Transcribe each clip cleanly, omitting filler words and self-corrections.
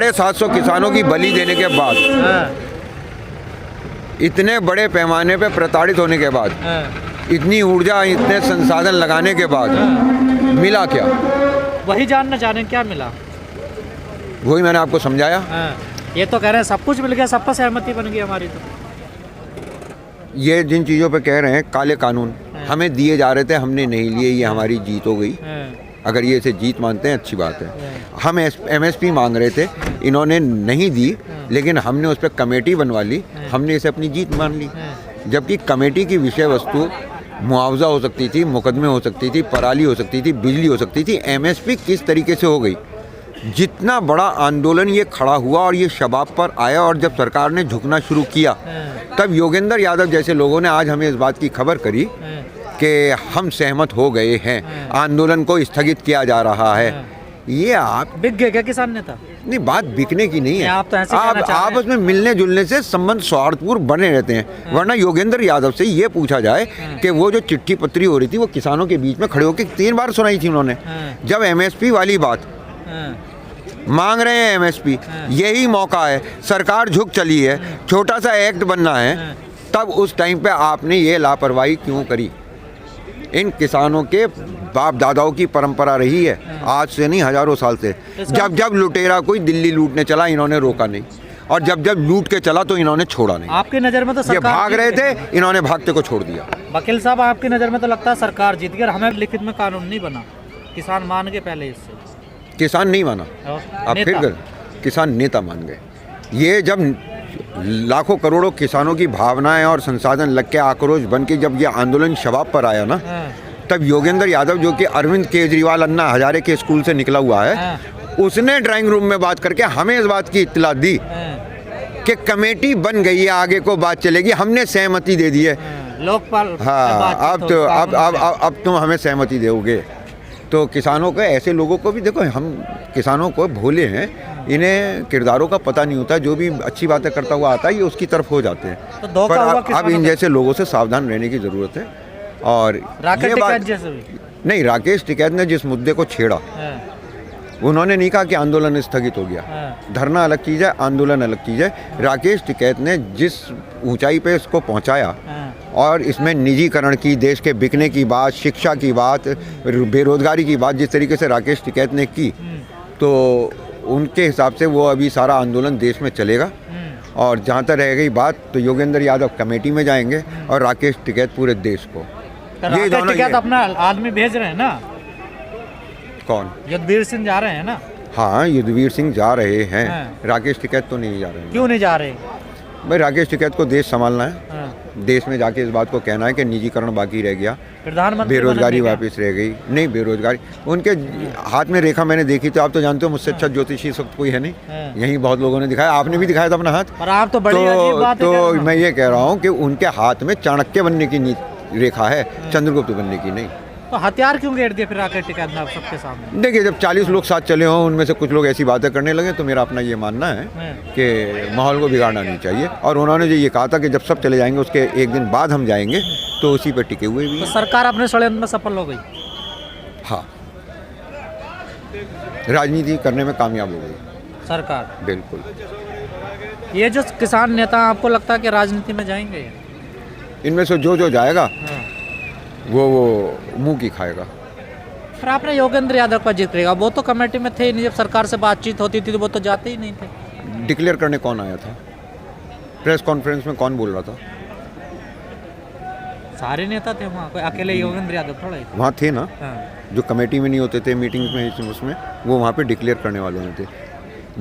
750 किसानों की बलि देने के बाद, इतने बड़े पैमाने पे प्रताड़ित होने के बाद, इतनी ऊर्जा, इतने संसाधन लगाने के बाद मिला क्या? वही जानना चाह रहे हैं क्या मिला। वही मैंने आपको समझाया। ये तो कह रहे हैं सब कुछ मिल गया, सबका सहमति बन गई हमारी। तो ये जिन चीज़ों पे कह रहे हैं, काले कानून हमें दिए जा रहे थे, हमने नहीं लिए, ये हमारी जीत हो गई। अगर ये इसे जीत मानते हैं अच्छी बात है। हम MSP मांग रहे थे, इन्होंने नहीं दी, लेकिन हमने उस पर कमेटी बनवा ली, हमने इसे अपनी जीत मान ली। जबकि कमेटी की विषय वस्तु मुआवजा हो सकती थी, मुकदमे हो सकती थी, पराली हो सकती थी, बिजली हो सकती थी। MSP किस तरीके से हो गई? जितना बड़ा आंदोलन ये खड़ा हुआ और ये शबाब पर आया, और जब सरकार ने झुकना शुरू किया, तब योगेंद्र यादव जैसे लोगों ने आज हमें इस बात की खबर करी कि हम सहमत हो गए हैं, आंदोलन को स्थगित किया जा रहा है। ये आप बिक गए क्या किसान नेता? नहीं, बात बिकने की नहीं है। आप तो ऐसे कहना चाह रहे हैं। आपस में मिलने जुलने से संबंध सौहार्दपूर्ण बने रहते हैं। वरना योगेंद्र यादव से ये पूछा जाए कि वो जो चिट्ठी पत्री हो रही थी, वो किसानों के बीच में खड़े होकर 3 बार सुनाई थी उन्होंने। जब MSP वाली बात मांग रहे हैं, MSP यही मौका है, सरकार झुक चली है, छोटा सा एक्ट बनना है, तब उस टाइम पे आपने ये लापरवाही क्यों करी? इन किसानों के बाप दादाओं की परंपरा रही है, आज से नहीं, हजारों साल से। जब जब लुटेरा कोई दिल्ली लूटने चला, इन्होंने रोका नहीं, और जब जब लूट के चला तो इन्होंने छोड़ा नहीं। आपकी नज़र में तो ये भाग रहे थे, इन्होंने भागते को छोड़ दिया। वकील साहब, आपकी नज़र में तो लगता है सरकार जीत गई, हमें लिखित में कानून नहीं बना, किसान मान के पहले इससे। किसान नहीं माना, अब फिर किसान नेता मान गए। ये जब लाखों करोड़ों किसानों की भावनाएं और संसाधन लग के आक्रोश बन के जब ये आंदोलन शबाब पर आया ना, तब योगेंद्र यादव, जो कि अरविंद केजरीवाल अन्ना हजारे के स्कूल से निकला हुआ है, उसने ड्राइंग रूम में बात करके हमें इस बात की इत्तला दी कि कमेटी बन गई है, आगे को बात चलेगी, हमने सहमति दे दी है। लोकपाल, हाँ, अब तुम हमें सहमति दोगे। तो किसानों को, ऐसे लोगों को भी देखो, हम किसानों को भोले हैं, इन्हें किरदारों का पता नहीं होता, जो भी अच्छी बातें करता हुआ आता है ये उसकी तरफ हो जाते हैं। तो पर अब इन जैसे लोगों से सावधान रहने की ज़रूरत है। और राकेश ये बात जैसे भी नहीं, राकेश टिकैत ने जिस मुद्दे को छेड़ा, उन्होंने नहीं कहा कि आंदोलन स्थगित हो गया। धरना अलग चीज़ है, आंदोलन अलग चीज़ है। राकेश टिकैत ने जिस ऊंचाई पे इसको पहुंचाया, और इसमें निजीकरण की, देश के बिकने की बात, शिक्षा की बात, बेरोजगारी की बात जिस तरीके से राकेश टिकैत ने की, तो उनके हिसाब से वो अभी सारा आंदोलन देश में चलेगा। और जहाँ तक रह गई बात, तो योगेंद्र यादव कमेटी में जाएंगे और राकेश टिकैत पूरे देश को। ये दोनों अपना आदमी भेज रहे हैं ना। कौन? युद्धवीर सिंह जा रहे हैं ना। हाँ, युद्धवीर सिंह जा रहे हैं। राकेश टिकैत तो नहीं जा रहे हैं। क्यों नहीं जा रहे? भाई, राकेश टिकैत को देश संभालना है। देश में जाके इस बात को कहना है कि निजीकरण बाकी रह गया, प्रधानमंत्री बेरोजगारी वापस रह गई। नहीं, बेरोजगारी उनके हाथ में रेखा मैंने देखी, तो आप तो जानते हो मुझसे अच्छा ज्योतिषी इस वक्त कोई है नहीं। यहीं बहुत लोगों ने दिखाया, आपने भी दिखाया था अपना हाथ। पर आप तो बड़ी अजीब बात है। तो मैं ये कह रहा हूँ कि उनके हाथ में चाणक्य बनने की रेखा है, चंद्रगुप्त बनने की नहीं। तो हथियार क्यों घेर दिया फिर राकेश टिकैत ने सबके सामने? देखिए, जब 40 लोग साथ चले हों, उनमें से कुछ लोग ऐसी बातें करने लगे, तो मेरा अपना ये मानना है कि माहौल को बिगाड़ना नहीं चाहिए। और उन्होंने जो ये कहा था कि जब सब चले जाएंगे उसके एक दिन बाद हम जाएंगे, तो उसी पर टिके हुए भी। तो सरकार अपने षड्यंत्र में सफल हो गई। हाँ, राजनीति करने में कामयाब हो गई सरकार। बिल्कुल। ये जो किसान नेता, आपको लगता है कि राजनीति में जाएंगे? इनमें से जो जाएगा वो मुंह की खाएगा। पर आपने योगेंद्र यादव का जिक्र किया, वो तो कमेटी में थे नहीं। जब सरकार से बातचीत होती थी तो वो तो जाते ही नहीं थे। डिक्लेयर करने कौन आया था? प्रेस कॉन्फ्रेंस में कौन बोल रहा था? सारे नेता थे वहाँ, कोई अकेले योगेंद्र यादव थोड़ा ही वहाँ थे ना। जो कमेटी में नहीं होते थे, मीटिंग्स में, उसमें वो वहाँ पे डिक्लेयर करने वालों में थे।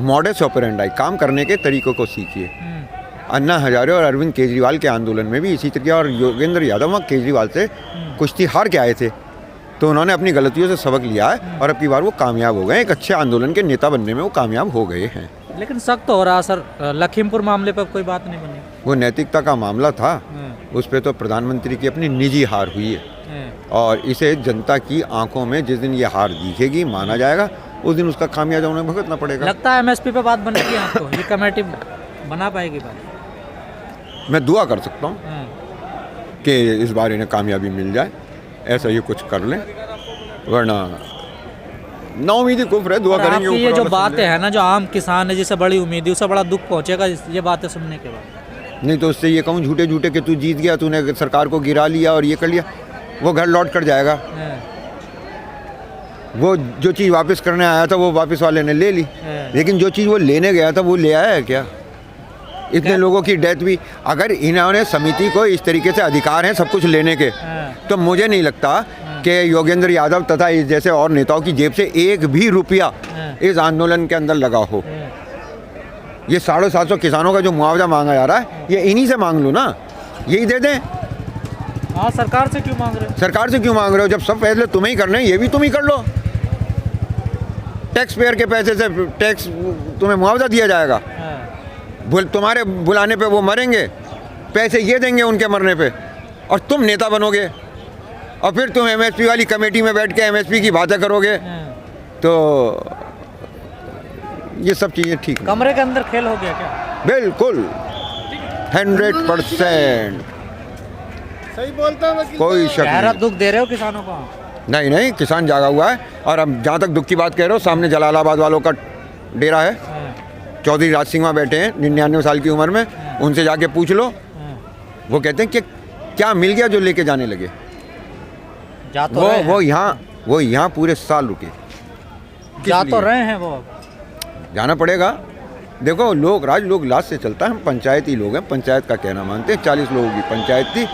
मॉडस ऑपरेंडाई, काम करने के तरीकों को सीखिए। अन्ना हजारे और अरविंद केजरीवाल के आंदोलन में भी इसी तरीके, और योगेंद्र यादव वहाँ केजरीवाल से कुश्ती हार के आए थे, तो उन्होंने अपनी गलतियों से सबक लिया है, और अब की बार वो कामयाब हो गए। एक अच्छे आंदोलन के नेता बनने में वो कामयाब हो गए हैं। लेकिन सख्त तो हो रहा सर, लखीमपुर मामले पर कोई बात नहीं बनी। वो नैतिकता का मामला था, उस पर तो प्रधानमंत्री की अपनी निजी हार हुई है, और इसे जनता की आंखों में जिस दिन ये हार दिखेगी, माना जाएगा, उस दिन उसका खामियाजा उन्हें भुगतना पड़ेगा। लगता है MSP पे बात बनेगी आपको? ये कमेटी बना पाएगी बात? मैं दुआ कर सकता हूँ कि इस बार इन्हें कामयाबी मिल जाए, ऐसा ही कुछ कर लें, वरना नाउमीदी कुफ्र है, दुआ और करेंगे आपकी ये ऊपर जो वाला सुन बातें ले। है ना, जो आम किसान है जिसे बड़ी उम्मीद है, उसे बड़ा दुख पहुंचेगा ये बातें सुनने के बाद। नहीं तो उससे ये कहूँ झूठे झूठे कि तू जीत गया, तूने सरकार को गिरा लिया और ये कर लिया, वो घर लौट कर जाएगा। हाँ, वो जो चीज़ वापस करने आया था वो वापस वाले ने ले ली, हाँ। लेकिन जो चीज़ वो लेने गया था वो ले आया है क्या? इतने लोगों की डेथ भी, अगर इन्होंने समिति को इस तरीके से अधिकार हैं सब कुछ लेने के, हाँ। तो मुझे नहीं लगता कि योगेंद्र यादव तथा इस जैसे और नेताओं की जेब से एक भी रुपया हाँ। इस आंदोलन के अंदर लगा हो। हाँ, ये 750 किसानों का जो मुआवजा मांगा जा रहा है, ये इन्हीं से मांग लो ना, यही दे दें। हाँ, सरकार से क्यों मांग रहे हो? सरकार से क्यों मांग रहे हो? जब सब फैसले तुम्हें ही करने हैं, ये भी तुम ही कर लो। टैक्स पेयर के पैसे से टैक्स तुम्हें मुआवजा दिया जाएगा, हाँ, तुम्हारे बुलाने पे वो मरेंगे, पैसे ये देंगे उनके मरने पे, और तुम नेता बनोगे और फिर तुम एमएसपी वाली कमेटी में बैठ के एमएसपी की बातें करोगे, हाँ। तो ये सब चीज़ें ठीक नहीं। कमरे के अंदर खेल हो गया क्या? बिल्कुल 100% सही बोलता है वकील कोई शक गहरा नहीं। दुख दे रहे हो किसानों को? नहीं नहीं, किसान जागा हुआ है। और अब जहाँ तक दुख की बात कह रहे हो, सामने जलालाबाद वालों का डेरा है, हाँ, चौधरी राज सिंह वहाँ बैठे हैं 99 साल की उम्र में, उनसे जाके पूछ लो। हाँ। वो कहते हैं कि क्या मिल गया जो लेके जाने लगे। जा तो रहे हैं। वो यहाँ पूरे साल रुके। जा किस तो लिए? रहे हैं वो। जाना पड़ेगा। देखो, लोग लास्ट से चलता है, हम पंचायती लोग हैं, पंचायत का कहना मानते हैं। 40 लोगों की पंचायत थी,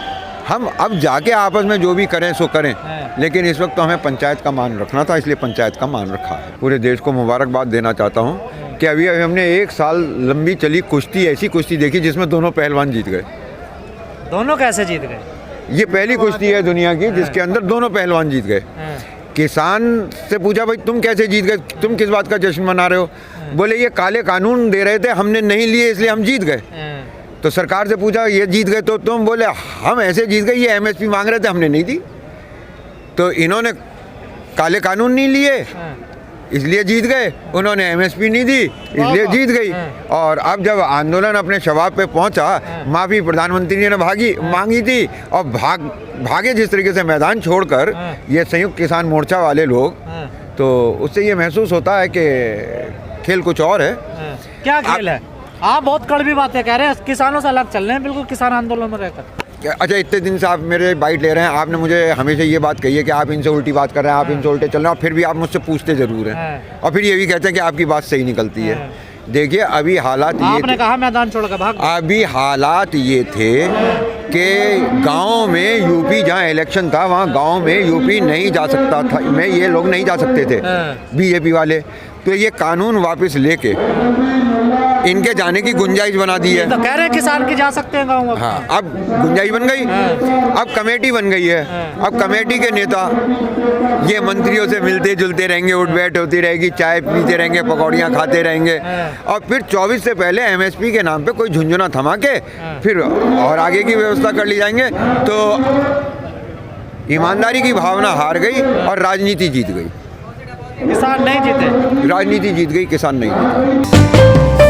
हम अब जाके आपस में जो भी करें सो करें, हाँ। लेकिन इस वक्त तो हमें पंचायत का मान रखना था, इसलिए पंचायत का मान रखा है। पूरे देश को मुबारकबाद देना चाहता हूँ कि अभी हमने 1 साल लंबी चली कुश्ती, ऐसी कुश्ती देखी जिसमें दोनों पहलवान जीत गए। दोनों कैसे जीत गए? ये पहली कुश्ती है दुनिया की जिसके अंदर दोनों पहलवान जीत गए। हाँ, किसान से पूछा, भाई तुम कैसे जीत गए, तुम किस बात का जश्न मना रहे हो? बोले ये काले कानून दे रहे थे, हमने नहीं लिए इसलिए हम जीत गए। हाँ, तो सरकार से पूछा ये जीत गए, तो तुम बोले हम ऐसे जीत गए, ये एमएसपी मांग रहे थे हमने नहीं दी। तो इन्होंने काले कानून नहीं लिए हाँ। इसलिए जीत गए, उन्होंने एमएसपी नहीं दी इसलिए जीत गई। और अब जब आंदोलन अपने शबाब पे पहुंचा, माफ़ी प्रधानमंत्री ने मांगी थी और भागे जिस तरीके से मैदान छोड़कर ये संयुक्त किसान मोर्चा वाले लोग, हाँ, तो उससे ये महसूस होता है कि खेल कुछ और है। हाँ। क्या खेल है? आप बहुत कड़वी बातें कह रहे हैं, किसानों से अलग चल रहे हैं बिल्कुल, किसान आंदोलन में रहकर। अच्छा, इतने दिन से आप मेरे बाइट ले रहे हैं, आपने मुझे हमेशा ये बात कही है कि आप इनसे उल्टी बात कर रहे हैं, आप इनसे उल्टे चल रहे हैं, और फिर भी आप मुझसे पूछते ज़रूर हैं, हाँ। और फिर ये भी कहते हैं कि आपकी बात सही निकलती है। देखिए, अभी हालात ये आपने कहा मैदान छोड़कर भाग गए। अभी हालात ये थे कि गांव में यूपी, जहां इलेक्शन था वहां गांव में यूपी नहीं जा सकता था, में ये लोग नहीं जा सकते थे, हाँ। बीजेपी वाले। तो ये कानून वापस लेके इनके जाने की गुंजाइश बना दी है। तो कह रहे हैं किसान की जा सकते हैं गाँव में। हाँ, अब गुंजाइश बन गई, अब कमेटी बन गई है। अब कमेटी के नेता ये मंत्रियों से मिलते जुलते रहेंगे, उठ बैठ होती रहेगी, चाय पीते रहेंगे, पकौड़ियाँ खाते रहेंगे, और फिर 24 से पहले एमएसपी के नाम पे कोई झुंझुना थमा के फिर और आगे की व्यवस्था कर ली जाएंगे। तो ईमानदारी की भावना हार गई और राजनीति जीत गई। किसान नहीं जीते। राजनीति जीत गई, किसान नहीं जीते।